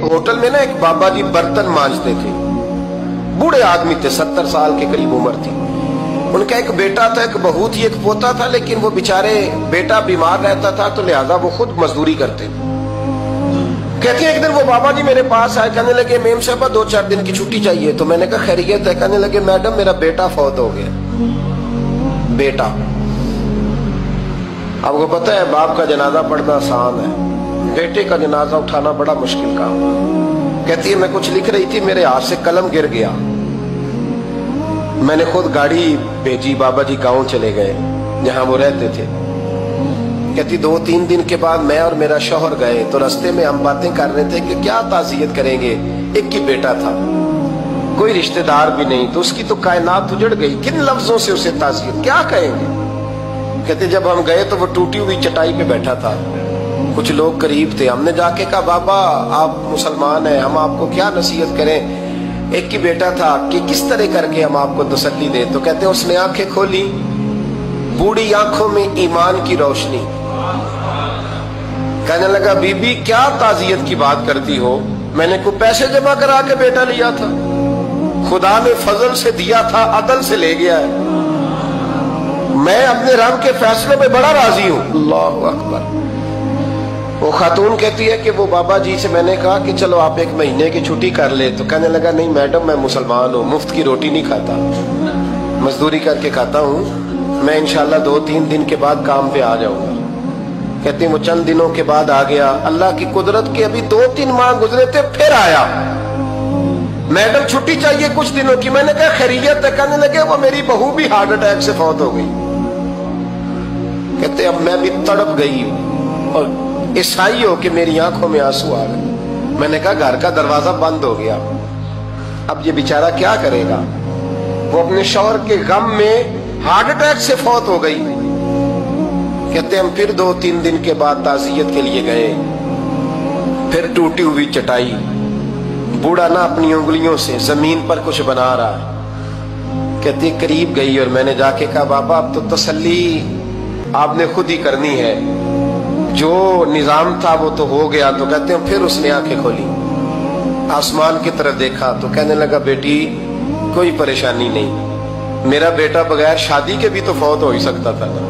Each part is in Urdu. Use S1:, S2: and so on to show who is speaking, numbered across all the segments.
S1: ہوٹل میں نا ایک بابا جی برتن مانجتے تھے، بوڑھے آدمی تھے، 70 سال کے قریب عمر تھی۔ ان کا ایک بیٹا تھا، ایک بہو تھی، ایک پوتا تھا، لیکن وہ بیچارے بیٹا بیمار رہتا تھا تو لہذا وہ خود مزدوری کرتے تھے۔ کہتے ہیں ایک دن وہ بابا جی میرے پاس آئے، کہنے لگے میم صاحبہ 2-4 دن کی چھٹی چاہیے۔ تو میں نے کہا خیریت ہے؟ کہنے لگے میڈم میرا بیٹا فوت ہو گیا۔ بیٹا، آپ کو پتہ ہے باپ کا جنازہ پڑھنا آسان ہے، بیٹے کا جنازہ اٹھانا بڑا مشکل کام۔ کہتی ہے میں کچھ لکھ رہی تھی، میرے ہاتھ سے قلم گر گیا، میں نے خود گاڑی بھیجی، بابا جی گاؤں چلے گئے جہاں وہ رہتے تھے۔ کہتی 2-3 دن کے بعد میں اور میرا شوہر گئے تو رستے میں ہم باتیں کر رہے تھے کہ کیا تعزیت کریں گے، ایک ہی بیٹا تھا، کوئی رشتہ دار بھی نہیں، تو اس کی تو کائنات اجڑ گئی، کن لفظوں سے اسے تعزیت کیا کہیں گے۔ کہتے جب ہم گئے تو وہ ٹوٹی ہوئی چٹائی پہ بیٹھا تھا، کچھ لوگ قریب تھے، ہم نے جا کے کہا بابا آپ مسلمان ہیں، ہم آپ کو کیا نصیحت کریں، ایک ہی بیٹا تھا، کہ کس طرح کر کے ہم آپ کو تسلی دیں۔ تو کہتے اس نے آنکھیں کھولی، بوڑھی آنکھوں میں ایمان کی روشنی، کہنے لگا بی بی کیا تعزیت کی بات کرتی ہو، میں نے کوئی پیسے جمع کرا کے بیٹا لیا تھا، خدا نے فضل سے دیا تھا، عدل سے لے گیا ہے، میں اپنے رب کے فیصلوں میں بڑا راضی ہوں۔ اللہ اکبر۔ وہ خاتون کہتی ہے کہ وہ بابا جی سے میں نے کہا کہ چلو آپ 1 مہینے کی چھٹی کر لے، تو کہنے لگا نہیں میڈم میں مسلمان ہوں، مفت کی روٹی نہیں کھاتا، مزدوری کر کے کھاتا ہوں، میں انشاءاللہ 2-3 دن کے بعد کام پہ آ جاؤں گا۔ کہتے ہیں وہ چند دنوں کے بعد آ گیا، اللہ کی قدرت کے ابھی 2-3 ماہ گزرے تھے پھر آیا، میڈم چھٹی چاہیے کچھ دنوں کی، میں نے کہا خیریت ہے؟ کہنے لگے وہ میری بہو بھی ہارٹ اٹیک سے فوت ہو گئی۔ کہتے اب میں بھی تڑپ گئی اور عیسائی ہو کہ میری آنکھوں میں آنسو آ گئے۔ میں نے کہا گھر کا دروازہ بند ہو گیا، اب یہ بیچارہ کیا کرے گا، وہ اپنے شوہر کے غم میں ہارٹ اٹیک سے فوت ہو گئی۔ کہتے ہم پھر 2-3 دن کے بعد تعزیت کے لیے گئے، پھر ٹوٹی ہوئی چٹائی، بوڑھا نہ اپنی انگلیوں سے زمین پر کچھ بنا رہا ہے۔ کہتے قریب گئی اور میں نے جا کے کہا بابا اب تو تسلی آپ نے خود ہی کرنی ہے، جو نظام تھا وہ تو ہو گیا۔ تو کہتے ہیں پھر اس نے آنکھیں کھولی، آسمان کی طرف دیکھا تو کہنے لگا بیٹی کوئی پریشانی نہیں، میرا بیٹا بغیر شادی کے بھی تو فوت ہو ہی سکتا تھا نا،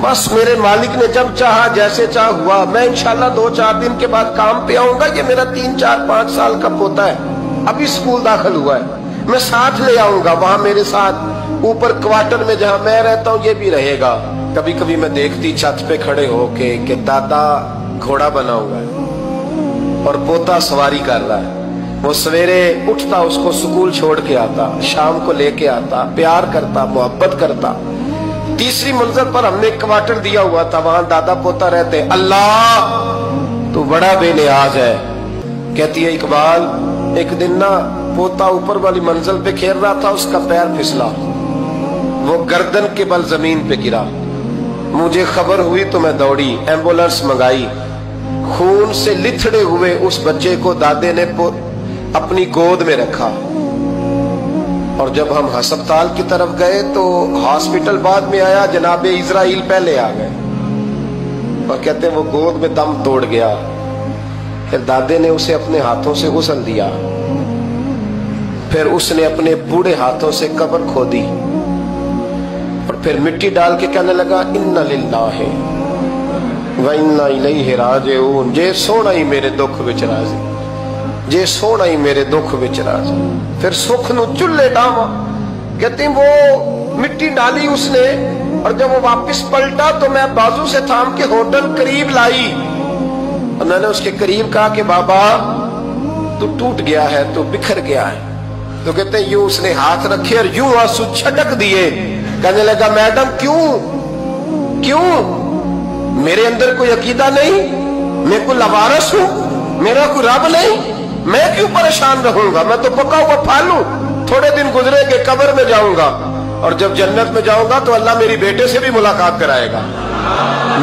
S1: بس میرے مالک نے جب چاہا جیسے چاہ ہوا، میں انشاءاللہ 2-4 دن کے بعد کام پہ آؤں گا، یہ میرا 3-4-5 سال کا پوتا ہے، ابھی اسکول داخل ہوا ہے، میں ساتھ لے آؤں گا، وہاں میرے ساتھ اوپر کوارٹر میں جہاں میں رہتا ہوں یہ بھی رہے گا۔ کبھی کبھی میں دیکھتی چھت پہ کھڑے ہو کے کہ دادا گھوڑا بنا ہوا ہے اور پوتا سواری کر رہا ہے، وہ سویرے اٹھتا اس کو سکول چھوڑ کے آتا، شام کو لے کے آتا، پیار کرتا، محبت کرتا۔ 3ری منزل پر ہم نے کوارٹر دیا ہوا تھا، وہاں دادا پوتا رہتے۔ اللہ تو بڑا بے نیاز ہے۔ کہتی ہے اقبال ایک دن نا پوتا اوپر والی منزل پہ کھیل رہا تھا، اس کا پیر پھسلا، وہ گردن کے بل زمین پہ گرا، مجھے خبر ہوئی تو میں دوڑی، ایمبولینس منگائی، خون سے لتھڑے ہوئے اس بچے کو دادے نے اپنی گود میں رکھا، اور جب ہم ہسپتال کی طرف گئے تو ہاسپٹل بعد میں آیا، جناب اسرائیل پہلے آ گئے، اور کہتے ہیں وہ گود میں دم توڑ گیا۔ پھر دادے نے اسے اپنے ہاتھوں سے غسل دیا، پھر اس نے اپنے بوڑھے ہاتھوں سے قبر کھودی، اور پھر مٹی ڈال کے کہنے لگا اِنَّ لِلَّهِ وَإِنَّا إِلَيْهِ رَاجِعُونَ، جے سونا ہی میرے دکھ وچ راضی، جے سونا ہی میرے دکھ وچ راضی۔ پھر سکھ نو چلے ڈاواں، کہتے ہیں وہ مٹی ڈالی اس نے، اور جب وہ واپس پلٹا تو میں بازو سے تھام کے ہوٹل قریب لائی، اور میں نے اس کے قریب کہا کہ بابا تو ٹوٹ گیا ہے، تو بکھر گیا ہے۔ تو کہتے ہیں یوں اس نے ہاتھ رکھے اور یوں آنسو چھٹک دیے، کہنے لگا میڈم کیوں میرے اندر کوئی عقیدہ نہیں، میں کوئی لوارث ہوں، میرا کوئی رب نہیں، میں کیوں پریشان رہوں گا، میں تو پکا ہوا پھل ہوں، تھوڑے دن گزرے کہ قبر میں جاؤں گا، اور جب جنت میں جاؤں گا تو اللہ میری بیٹے سے بھی ملاقات کرائے گا،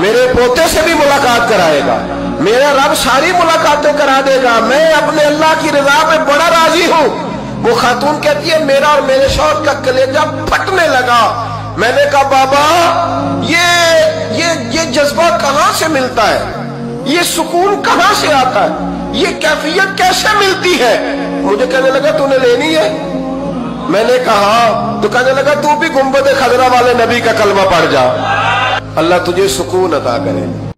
S1: میرے پوتے سے بھی ملاقات کرائے گا، میرا رب ساری ملاقاتیں کرا دے گا، میں اپنے اللہ کی رضا پہ بڑا راضی ہوں۔ وہ خاتون کہتی ہے میرا اور میرے شوہر کا کلیجہ پھٹنے لگا، میں نے کہا بابا یہ جذبہ کہاں سے ملتا ہے، یہ سکون کہاں سے آتا ہے؟ یہ کیفیت کیسے ملتی ہے؟ مجھے کہنے لگا تو نے لینی ہے؟ میں نے کہا تو کہنے لگا تو بھی گنبد خضرا والے نبی کا کلمہ پڑھ جا، اللہ تجھے سکون عطا کرے۔